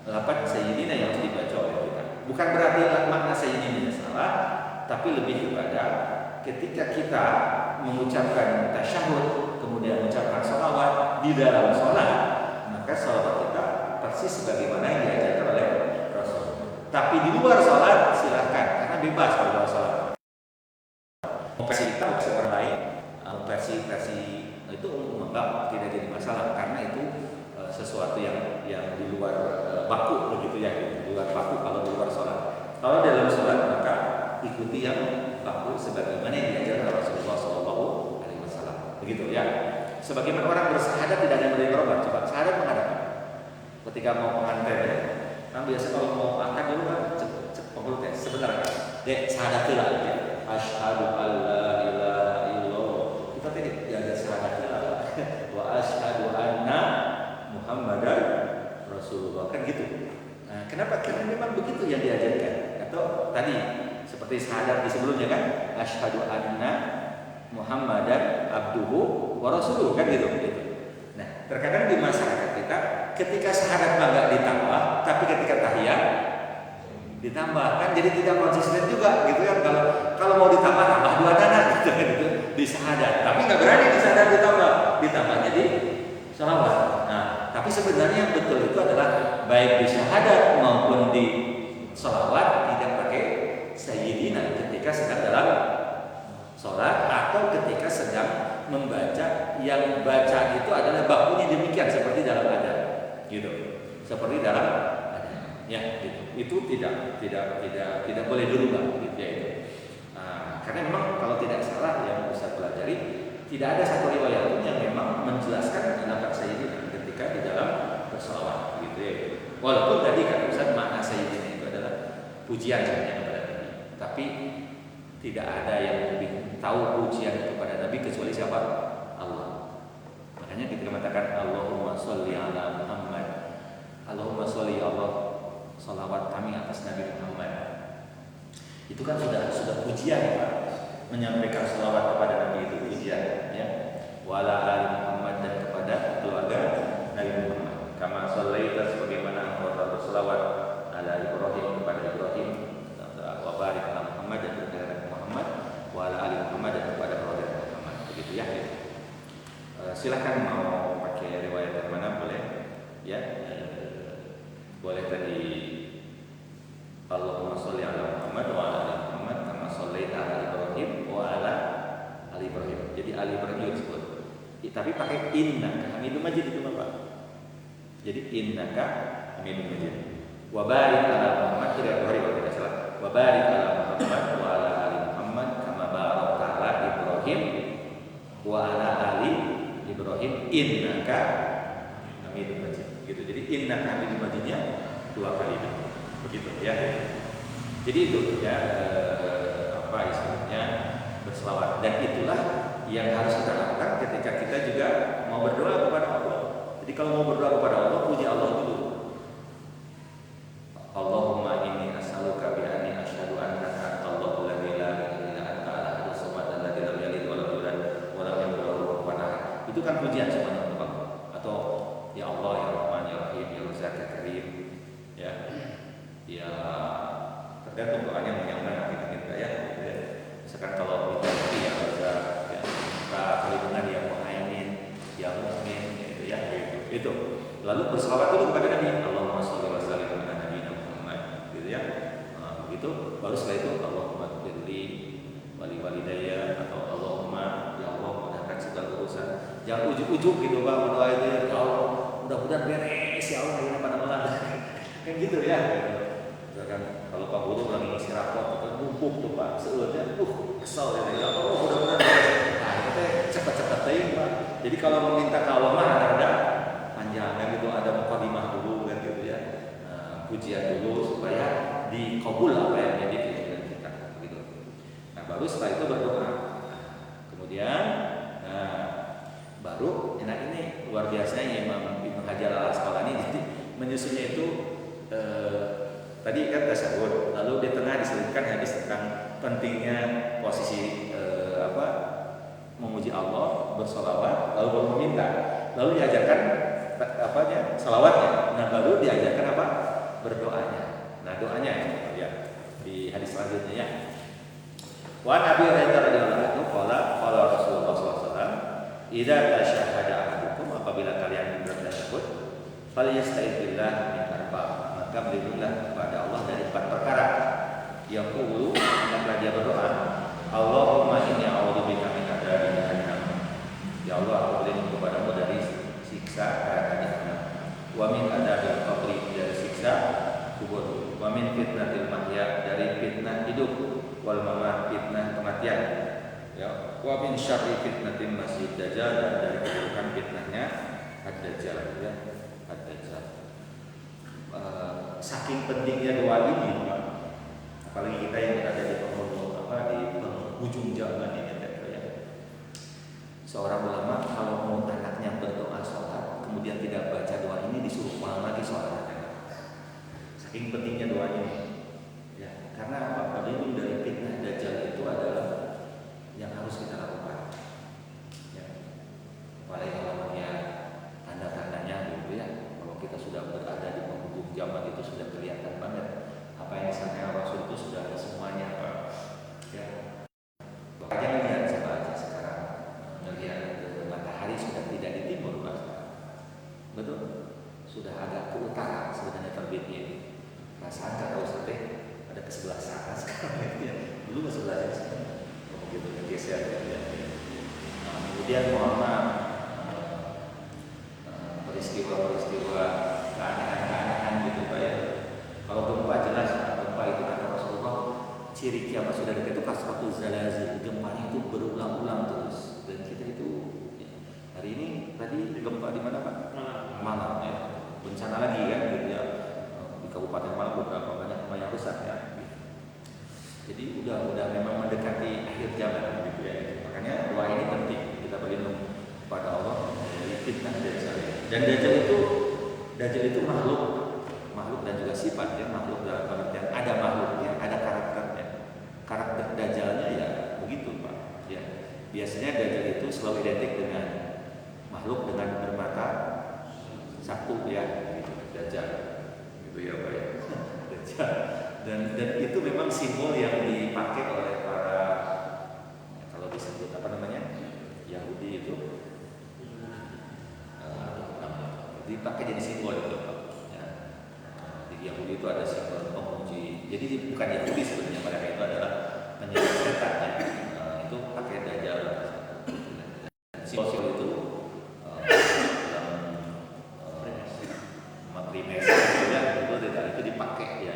lafaz sayyidina yang harus dibaca oleh kita. Bukan berarti makna sayyidina salah, tapi lebih kepada ketika kita mengucapkan tasyahud kemudian mengucapkan sholawat di dalam sholat, maka sholawat kita persis sebagaimana yang diajarkan oleh Rasul. Tapi di luar sholat silakan, karena bebas kalau luar sholat. Versi kita, versi orang lain, versi itu enggak tidak jadi masalah karena itu sesuatu yang di luar baku begitu ya, di luar baku kalau di luar sholat. Kalau dalam sholat maka ikuti yang baku sebagaimana yang diajarkan Rasulullah SAW. Begitu ya. Sebagaimana orang bersahadat tidak ada yang boleh berubah. Coba sahadat menghadap. Ketika mau pengantin ya, kan biasa kalau mau makan dulu kan penghulu tes sebentar kan. Sahadatillah ya. Asyhadu alla ilaha illallah. Kita tidak ada sahadatillah. Wa asyhadu anna Muhammadan Rasulullah kan gitu. Nah, kenapa? Karena memang begitu yang diajarkan. Atau tadi seperti syahadat di sebelumnya kan, asyhadu anna Muhammadan abduhu wa rasuluhu kan gitu. Nah, terkadang di masyarakat kita ketika syahadat enggak ditambah, tapi ketika tahiyat ditambah kan jadi tidak konsisten juga gitu kan. Kalau mau ditambah tambah 2 dana gitu kan gitu di syahadat. Tapi enggak berani di syahadat ditambah jadi shalawat. Nah, tapi sebenarnya yang betul itu adalah baik di syahadat maupun di shalawat tidak pakai sayyidina ketika sedang dalam sholat atau ketika sedang membaca, yang baca itu adalah bakunya demikian seperti dalam adan gitu, seperti dalam adan ya gitu. Itu tidak boleh dirubah gitu ya itu. Karena memang kalau tidak salah yang bisa pelajari tidak ada satu riwayat pun yang memang menjelaskan lafaz sayyidina ketika di dalam bersolawat gitu ya. Walaupun tadi kan Ustaz makna sayyidina itu adalah pujian sebenarnya kepada Nabi, tapi tidak ada yang lebih tahu pujian kepada Nabi kecuali siapa? Allah. Makanya kita mengatakan Allahumma sholli ala Muhammad. Allahumma sholli Allah, salawat kami atas Nabi Muhammad. Itu kan sudah pujian ya Pak. Menyampaikan salawat kepada Nabi itu pujian ya. Wa ala ali Muhammad, dan kepada keluarga Nabi Muhammad. Kama shallaita, sebagaimana engkau telah berselawat ala Ibrahim, kepada Ibrahim, wa barik ala Muhammad, dan kepada Nabi Muhammad, wa ala ali Muhammad, dan kepada keluarga Muhammad. Begitu ya. Silakan mau pakai riwayat yang mana boleh ya. Boleh tadi Allahumma sholli ala Muhammad wa ala ali Muhammad kama shallaita ala Ibrahim wa ala ali Ibrahim. Jadi ali Ibrahim disebut. Tapi pakai innaka Hamidum Majid itu Pak. Jadi innaka Hamidum Majid. Wa barik ala Muhammad, tidak Bukhari kalau tidak salah. Wa barik ala Muhammad wa ala ali Muhammad kama barakta ala Ibrahim wa ala ali Ibrahim innaka Hamidum Majid. Gitu. Jadi innaka Hamidum Majidnya 2 kali. Begitu ya. Jadi itu ya apa istilahnya berselawat, dan itulah yang harus kita lakukan ketika kita juga mau berdoa kepada Allah. Jadi kalau mau berdoa kepada Allah, puji Allah dulu. Allahumma inni as'aluka bi anni asyhadu annaka Allahu la ilaha illa anta al-ahadus samad alladzi lam yalid wa lam yulad wa lam yakul lahu kufuwan ahad. Itu kan pujian semuanya untuk Allah. Atau ya Allah ya Rahman ya Rahim ya Razzaq ya Karim ya. Ya tergantung doanya yang mana kita ya. Misalkan kalau kita ya bisa ya perlindungan yang muhaimin, yang mukmin gitu ya. Itu. Lalu berselawat dulu kepada Nabi. Allahumma shalli wa sallim ala nabiyina Muhammad gitu ya. Begitu baru setelah itu Allahumma firli wali walidayya, atau Allahumma ya Allah mudahkan segala urusan. Jangan ujuk-ujuk gitu Pak berdoa itu ya Allah mudah-mudahan beres ya Allah ya pada malam. Kan gitu ya. Misalkan kalau Pak Guru lagi ngisi rapor, kita numpuk tuh Pak, seulurnya, kesel ya Allah, mudah-mudahan beres. Nah, kita cepat-cepat aja Pak. Jadi kalau meminta ke Allah mah ada panjang kan gitu, ada mukadimah dulu kan gitu ya, pujian dulu supaya dikabul apa yang jadi keinginan kita, gitu. Nah, baru setelah itu berdoa. Kemudian, baru, nah ini luar biasanya Imam Ibnu Hajar Al-Asqalani, jadi menyusunnya itu. Tadi kan tasyahud, lalu di tengah diselipkan hadis tentang pentingnya posisi memuji Allah, bersolawat, lalu baru meminta, lalu diajarkan salawatnya, nah baru diajarkan apa? Berdoanya. Nah doanya ya di hadis selanjutnya ya. Wa Nabi radhiyallahu anhu qala Rasulullah SAW, idza tasyahhada ahadukum, apabila kalian bertasyahud, falyasta'idz billah min arba', maka berlindunglah kepada Allah dari 4 perkara. Yaqulu, maka dia berdoa, Allahumma inni a'udzubika min adzabi jahannam. Ya Allah, aku berlindung kepadamu dari siksa neraka jahanam. Wa min adzabil qabri, dari siksa kubur. Wa min fitnatil mahya, dari fitnah hidup. Wal mamat, fitnah kematian. Ya, wa min syarri fitnatil masih dajjal, dan dari keburukan fitnahnya ad-dajjal ya. Ad-dajjal. Saking pentingnya doa ini, apalagi kita yang berada di penghujung zaman ini ya. Seorang ulama kalau mau anaknya berdoa sholat, kemudian tidak baca doa ini, disuruh ulang lagi sholatnya. Saking pentingnya doa ini, ya. Karena apa? Berlindung dari fitnah dajjal itu adalah yang harus kita lakukan. Ya. Apalagi kalau tanda-tandanya gitu ya. Kalau kita sudah berada di penghujung zaman itu sudah kelihatan banget apa yang disampaikan Rasul itu sudah ada semuanya Pak. Ya. Makanya lihat coba aja sekarang, melihat matahari sudah tidak di timur Pak. Betul? Sudah agak ke utara sebenarnya terbitnya. Perasaan kata Ustaz ada ke sebelah sana sekarang ya. Dulu ke sebelah sini. Begitu geser ya. Nah, kemudian Muhammad peristiwa keanehan-keanehan gitu Pak ya. Kalau gempa jelas, gempa itu kata Rasulullah, ciri kiamat sudah dekat itu kasratul zalazil, gempanya itu berulang-ulang terus, dan kita itu terjadi gempa di mana Pak? Malang ya. Bencana lagi kan gitu ya. Di Kabupaten Malang beberapa banyak besar ya. Jadi udah memang mendekati akhir zaman gitu ya. Makanya doa ini penting kita berlindung pada Allah dari fitnah Dajjal. Dan Dajjal itu makhluk dan juga sifat ya, makhluk dalam pengertian ada makhluknya, ada karakternya. Karakter Dajjalnya ya begitu Pak. Ya. Biasanya Dajjal itu selalu identik dengan makhluk dengan bermata satu ya, gitu. Dajjal. Gitu ya Pak ya. Dajjal. Dan itu memang simbol yang dipakai oleh para kalau disebut apa namanya Yahudi itu dipakai jadi simbol itu ya. Di Yahudi itu ada simbol penguji. Jadi bukan Yahudi sebenarnya, mereka itu adalah penyembah setan ya. Itu pakai Dajjal. Simbol itu dalam Freemason itu dipakai ya.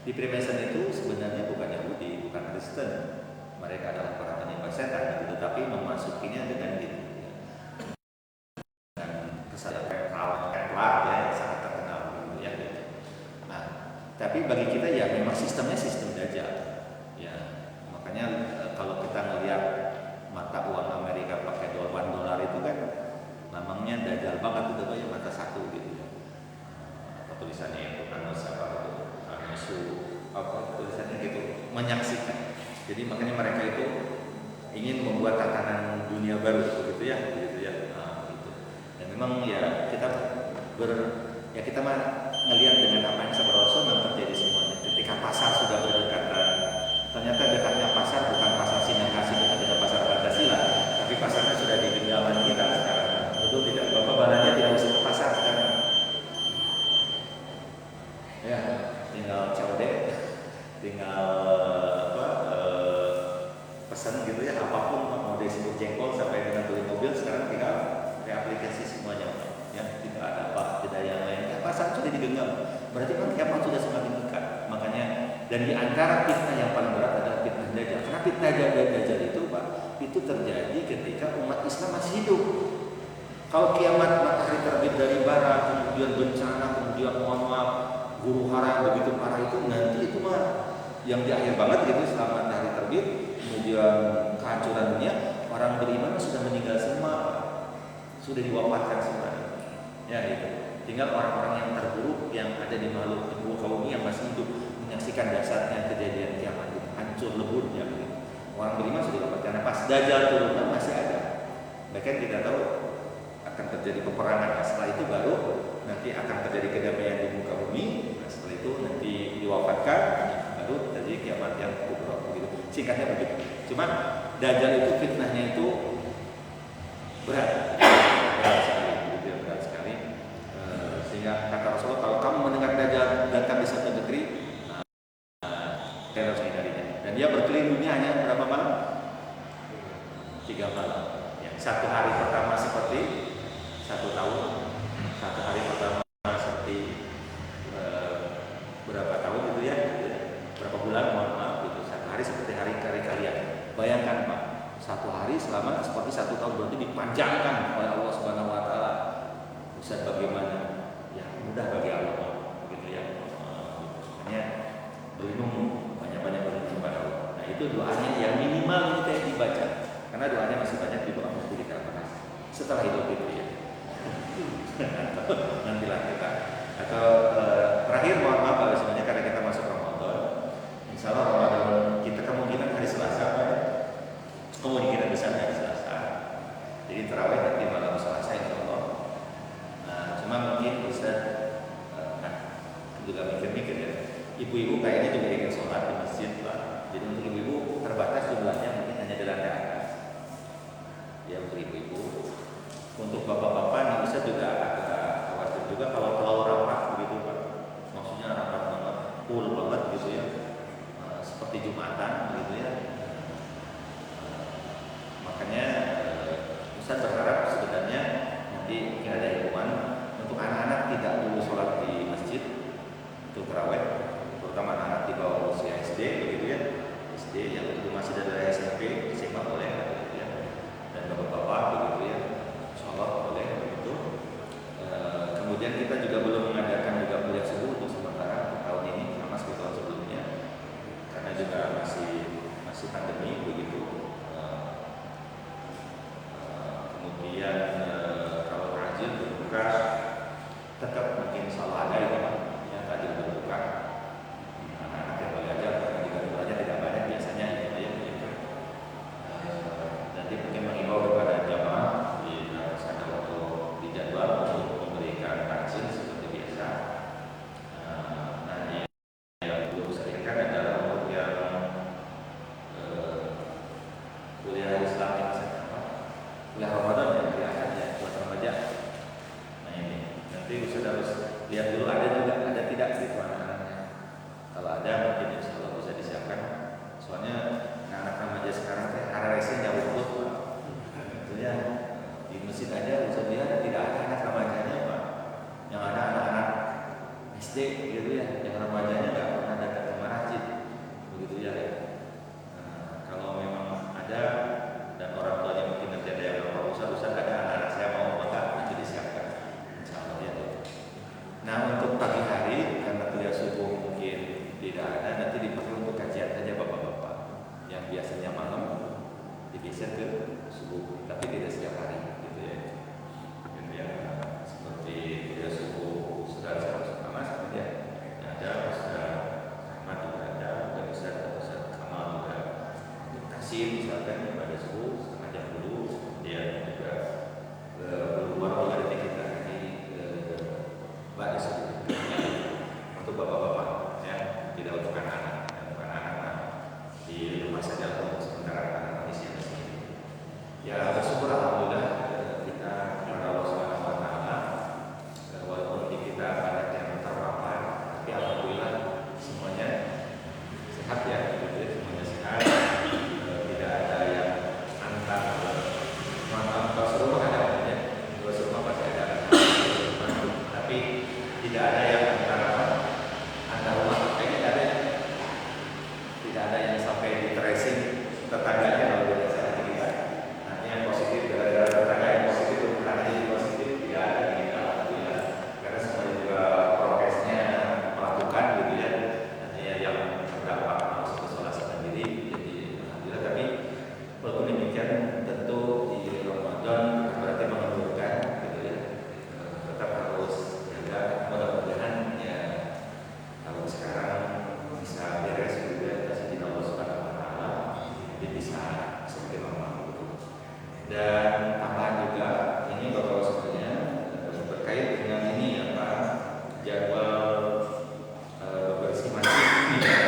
Di Freemason itu sebenarnya bukan Yahudi, bukan Kristen. Mereka adalah para penyembah setan, tetapi memasukinya dengan gitu. Ya. Dan kesadaran Templar ya yang sangat terkenal gitu ya. Nah, tapi bagi kita ya memang sistemnya sistem Dajjal. Ya, makanya kalau kita melihat mata uang Amerika pakai $1 itu kan namanya Dajjal banget itu banyak mata satu gitu ya. Apa tulisannya itu apa tulisannya gitu menyaksikan. Jadi makanya mereka itu ingin membuat tatanan dunia baru gitu ya. Nah, gitu. Dan memang ya kita mah ngelihat dengan apa yang sabar Rasul memang terjadi semuanya. Ketika pasar sudah berdekatan, ternyata dekatnya pasar bukan pasar Sinar Kasih dekat dengan pasar Pancasila, tapi pasarnya sudah di genggaman kita sekarang. Betul tidak? Bapak barangnya tidak usah ke pasar sekarang. Ya, tinggal COD, tinggal pesan gitu ya, apapun mau disebut jengkol sampai dengan beli mobil sekarang tinggal aplikasi semuanya ya, tidak ada apa, tidak yang lain. Ya, pasar sudah digenggam, berarti kan kiamat sudah semakin dekat. Makanya dan di antara fitnah yang paling berat adalah fitnah Dajjal. Karena fitnah Dajjal itu Pak, itu terjadi ketika umat Islam masih hidup. Kalau kiamat matahari terbit dari barat, kemudian bencana, kemudian mohon maaf guru hara begitu parah itu, nanti itu mah yang di akhir banget gitu setelah matahari terbit, kemudian kehancuran dunia, orang beriman sudah meninggal semua, sudah diwafatkan semua. Ya gitu. Tinggal orang-orang yang terburuk yang ada di makhluk tubuh kaum ini yang masih hidup menyaksikan dasarnya kejadian kiamat itu hancur lebur ya. Gitu. Orang beriman sudah diwafatkan. Pas Dajjal turun masih ada. Bahkan kita tahu akan terjadi peperangan. Setelah itu baru nanti akan terjadi kedamaian di muka bumi. Nah, setelah itu nanti diwafatkan, baru terjadi kiamat yang kubra begitu. Singkatnya begitu. Cuma Dajjal itu fitnahnya itu berat sekali, gitu ya, berat sekali. Sehingga kata Rasulullah, kalau kamu mendengar Dajjal datang di satu negeri, harus hindarinya. Dan dia berkeliling dunia hanya berapa malam? 3 malam. Ya, 1 hari pertama seperti 1 tahun, 1 hari pertama seperti berapa tahun gitu ya, berapa bulan mohon maaf gitu. 1 hari seperti hari-hari kalian. Bayangkan Pak, 1 hari selama seperti 1 tahun, berarti dipanjangkan oleh Allah Subhanahu Wa Taala. Ustaz bagaimana? Ya mudah bagi Allah begitu ya. Makanya berlindung banyak-banyak berlindung pada Allah. Nah itu doanya yang minimal kita dibaca, karena doanya masih banyak di doa waktu di Ramadan. Setelah Idul Fitri ya. Nantilah kita atau terakhir mohon maaf kalau sebenarnya karena kita masuk Ramadan, insya Allah Ramadan kita kemungkinan hari Selasa ya. Kemungkinan besar hari Selasa, jadi terawih nanti malam Selasa insya Allah. Nah, cuma mungkin Ustaz juga mikir-mikir ya, ibu-ibu kayaknya juga ingin sholat di masjid lah. Jadi untuk ibu-ibu terbatas jumlahnya, mungkin hanya di lantai atas ya untuk ibu-ibu. Untuk bapak-bapak nih bisa juga agak khawatir juga kalau terlalu rapat begitu Pak. Maksudnya rapat banget, full banget gitu ya, seperti Jumatan gitu ya. Makanya Ustaz berharap sebenarnya nanti mungkin ada himbauan untuk anak-anak tidak dulu sholat di masjid untuk tarawih, terutama anak-anak di bawah usia SD begitu ya. SD yang itu masih dari SMP, SMA boleh gitu ya. Dan bapak-bapak begitu ya. Insyaallah boleh. kemudian kita juga belum mengadakan juga kuliah subuh untuk sementara tahun ini sama seperti tahun sebelumnya karena juga masih pandemi begitu. Kemudian kalau rajin berbuka tetap mungkin selalu ada itu yang tadi berbuka anak-anak yang belajar karena juga jumlahnya tidak banyak biasanya itu ya begitu. Nanti mungkin mengimbau kepada jamaah di ada waktu di jadwal untuk memberikan takjil seperti biasa. Nah yang belum disediakan adalah untuk yang kuliah Islam kuliah Ramadan yang kelihatan ya buat remaja. Nah ini nanti Ustaz harus lihat dulu ada tidak gitu anak-anaknya. Kalau ada mungkin insya Allah bisa disiapkan. Soalnya anak-anak remaja sekarang teh RRS-nya jauh luput Pak. Itu ya di masjid aja Ustaz lihat tidak ada anak remajanya Pak. Yang ada anak-anak SD gitu ya, yang remajanya nggak pernah datang ke masjid begitu ya. Kalau memang ada dan orang tuanya mungkin nanti ada yang mau Ustaz ada anak-anak saya mau maka nanti disiapkan insya Allah ya. Nah untuk pagi hari karena kuliah subuh mungkin tidak ada, nanti dipakai untuk kajian saja bapak-bapak yang biasanya malam digeser ke subuh tapi tidak setiap hari gitu ya. Mungkin ya seperti kuliah subuh Ustaz sama seperti ya ada Ustaz Ahmad juga ada Ustaz Kamal juga untuk Kasim misalkan pada subuh setengah jam dulu dia juga baru juga ada kita di pada subuh untuk bapak-bapak ya tidak untuk anak-anak bukan anak-anak di rumah saja untuk sementara anak-anak di sini ya bersyukur alhamdulillah kita kepada Allah Subhanahu Wa Taala walaupun di kita banyak yang terpapar tapi alhamdulillah semuanya sehat ya semuanya sehat tidak ada yang antar Rasulullah ada ya Rasulullah pasti ada tapi tidak ada yang antar rumah kayaknya tidak ada yang sampai di tracing tetangganya kalau tidak salah kita nanti yang positif gara-gara tetangga yang positif tetangganya yang positif tidak ada di kita alhamdulillah karena semuanya juga prokesnya melakukan gitu ya nantinya yang terdampak masuk ke isolasi mandiri jadi alhamdulillah tapi walaupun demikian tentu di Ramadan berarti mengendurkan gitu ya tetap harus jaga mudah-mudahan ya kalau sekarang bisa beres juga kasih di Allah Subhanahu Wa Taala jadi bisa seperti normal gitu. Dan tambahan juga ini bapak sebenarnya berkait dengan ini apa jadwal bebersih masjid ini ya.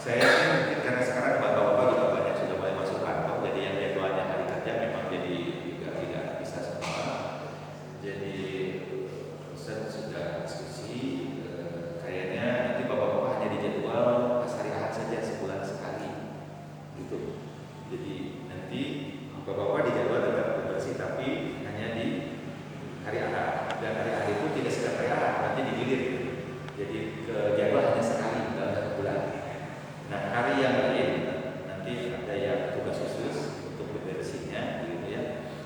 Saya mungkin karena sekarang bapak-bapak juga banyak sudah mulai masuk kantor jadi yang jadwalnya hari kerja memang jadi juga tidak bisa semua jadi Ustaz sudah diskusi kayaknya nanti bapak-bapak hanya di jadwal pas hari Ahad saja sebulan sekali gitu jadi nanti bapak-bapak di jadwal tetap bersih tapi hanya di hari Ahad dan hari Ahad itu tidak setiap hari Ahad nanti digilir jadi ke jadwal hanya sekali dalam satu bulan. Nah hari yang lain nanti ada yang tugas khusus untuk bebersihnya gitu ya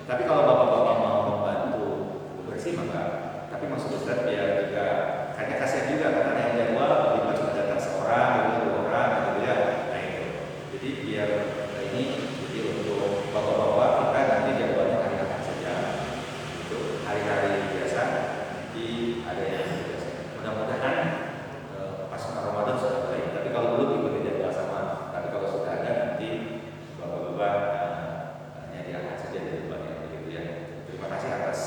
tapi kalau bapak-bapak mau membantu bebersih maka tapi maksud Ustaz biar juga kayaknya kasihan juga karena yang jadwal tiba cuma datang seorang gitu dua orang gitu ya nah itu jadi biar ini jadi untuk bapak-bapak kita nanti jadwalnya hari Ahad saja itu hari-hari biasa nanti ada yang biasa mudah-mudahan pas Ramadan sudah baik tapi kalau belum ikuti jadwal sama tapi kalau sudah ada nanti bapak-bapak hanya di Ahad saja jadwalnya begitu ya terima kasih atas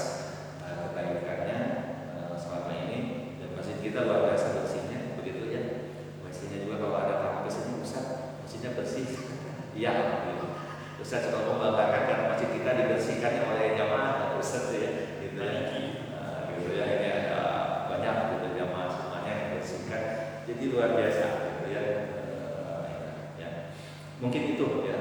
kebaikannya selama ini dan masjid kita luar biasa bersihnya begitu ya masjidnya juga kalau ada tamu kesini Ustaz masjidnya bersih iya gitu. Ustaz kalau membanggakan karena masjid kita dibersihkan oleh jamaah Ustaz ya gitu ya gitu ya ini ada banyak gitu jamaah semuanya yang bersihkan jadi luar biasa gitu ya ya mungkin itu ya